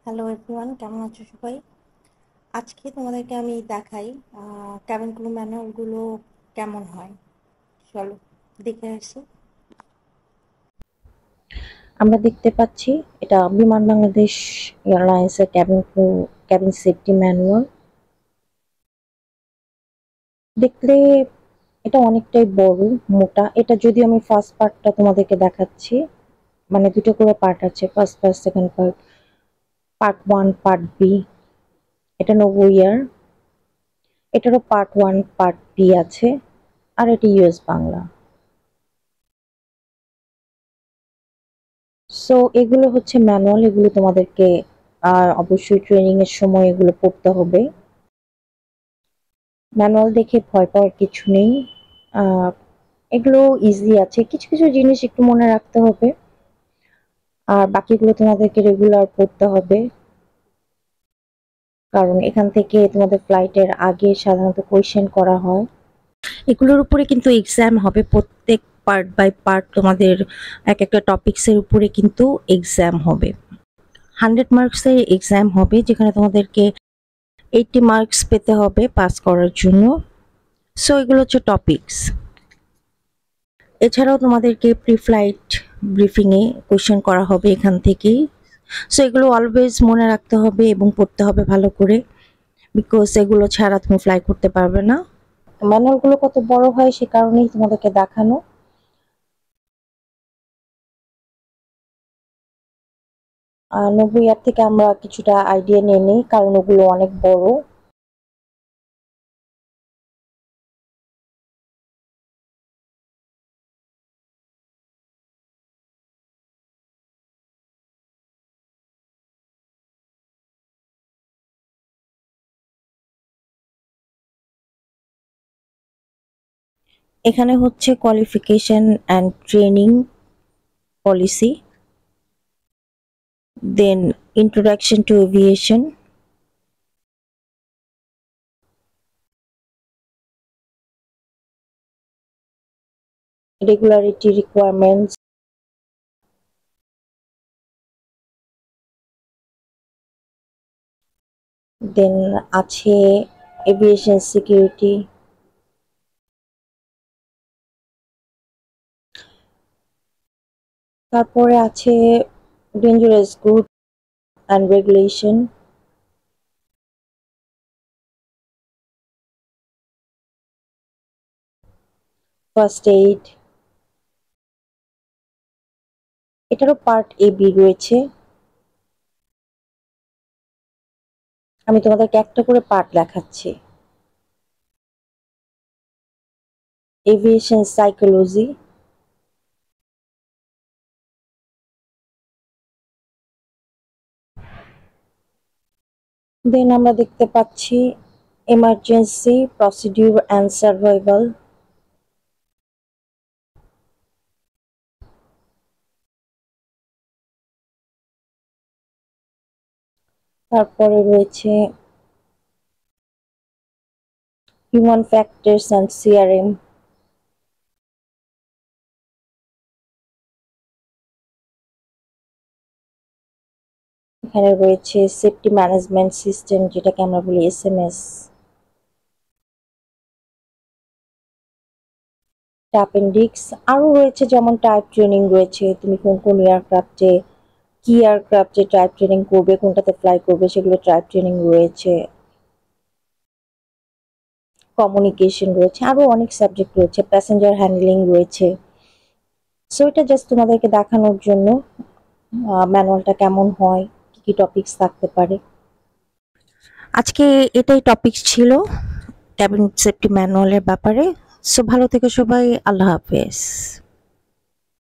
Hello everyone, কেমন আছো সবাই? আজকে তোমাদেরকে আমি দেখাই ক্যাবিন ক্রু ম্যানুয়ালগুলো কেমন হয়। চলো দেখে আসি। আমরা দেখতে পাচ্ছি এটা বিমান বাংলাদেশ এয়ারলাইন্সের ক্যাবিন সেফটি ম্যানুয়াল। দেখলে এটা অনেকটাই বড়, মোটা। এটা যদি আমি ফার্স্ট পার্টটা তোমাদেরকে দেখাচ্ছি, মানে দুটো করে পার্ট আছে, first part, second part. Part one, part B. এটা নবো ইয়ার, এটারও পার্ট ওয়ান, পার্ট বি আছে। আর এটা ইউএস বাংলা। সো এগুলো হচ্ছে ম্যানুয়াল, এগুলো তোমাদেরকে অবশ্যই ট্রেনিং এর সময় এগুলো পড়তে হবে। ম্যানুয়াল দেখে ভয় পাওয়ার কিছু নেই। আহ, এগুলো ইজি আছে, কিছু কিছু জিনিস একটু মনে রাখতে হবে, আর বাকিগুলো তোমাদেরকে রেগুলার পড়তে হবে। কারণ এখান থেকে তোমাদের ফ্লাইটের আগে সাধারণত কোয়েশ্চেন করা হয়। এগুলোর উপরে কিন্তু এক্সাম হবে, প্রত্যেক পার্ট বাই পার্ট তোমাদের এক একটা টপিকসের উপরে কিন্তু এক্সাম হবে। 100 মার্কসের এক্সাম হবে, যেখানে তোমাদেরকে 80 মার্কস পেতে হবে পাস করার জন্য। সো এগুলো হচ্ছে টপিকস। এছাড়াও তোমাদেরকে প্রি ফ্লাইট ব্রিফিংয়ে কোয়েশ্চেন করা হবে এখান থেকেই। সো এগুলো অলওয়েজ মনে রাখতে হবে এবং পড়তে হবে ভালো করে, বিকজ এগুলো ছাড়া তুমি ফ্লাই করতে পারবে না। ম্যানুয়ালগুলো কত বড় হয় সে কারণেই তোমাদেরকে দেখানো। আর 90 ইয়ার থেকে আমরা কিছুটা আইডিয়া নিয়ে নিই, কারণ ওগুলো অনেক বড়। এখানে হচ্ছে qualification and training policy, then introduction to aviation, regularity requirements, then আছে এভিয়েশন সিকিউরিটি। তারপরে আছে dangerous good and regulation, first aid. এটারও পার্ট এ বি রয়েছে। আমি তোমাদেরকে একটা করে পার্ট দেখাচ্ছি। এভিয়েশন সাইকোলজি, দেন আমরা দেখতে পাচ্ছি এমার্জেন্সি প্রসিডিউর অ্যান্ড সার্ভাইভাল। তারপরে রয়েছে হিউম্যান ফ্যাক্টরস অ্যান্ড সিআরএম। এখানে রয়েছে সেফটি ম্যানেজমেন্ট সিস্টেম, যেটাকে আমরা বলি এসএমএস। অ্যাপেন্ডিক্স আরো রয়েছে, যেমন টাইপ ট্রেনিং রয়েছে, তুমি কোন কোন এয়ারক্রাফটে কি এয়ারক্রাফটে টাইপ ট্রেনিং করবে, কোনটাতে ফ্লাই করবে, সেগুলো টাইপ ট্রেনিং রয়েছে। কমিউনিকেশন রয়েছে, আরো অনেক সাবজেক্ট রয়েছে, প্যাসেঞ্জার হ্যান্ডলিং রয়েছে। সো এটা জাস্ট তোমাদেরকে দেখানোর জন্য ম্যানুয়ালটা কেমন হয়, কি কি টপিকস থাকতে পারে। আজকে এটাই টপিক ছিল ক্যাবিন সেফটি ম্যানুয়ালের ব্যাপারে। সো ভালো থেকো সবাই, আল্লাহ হাফেজ।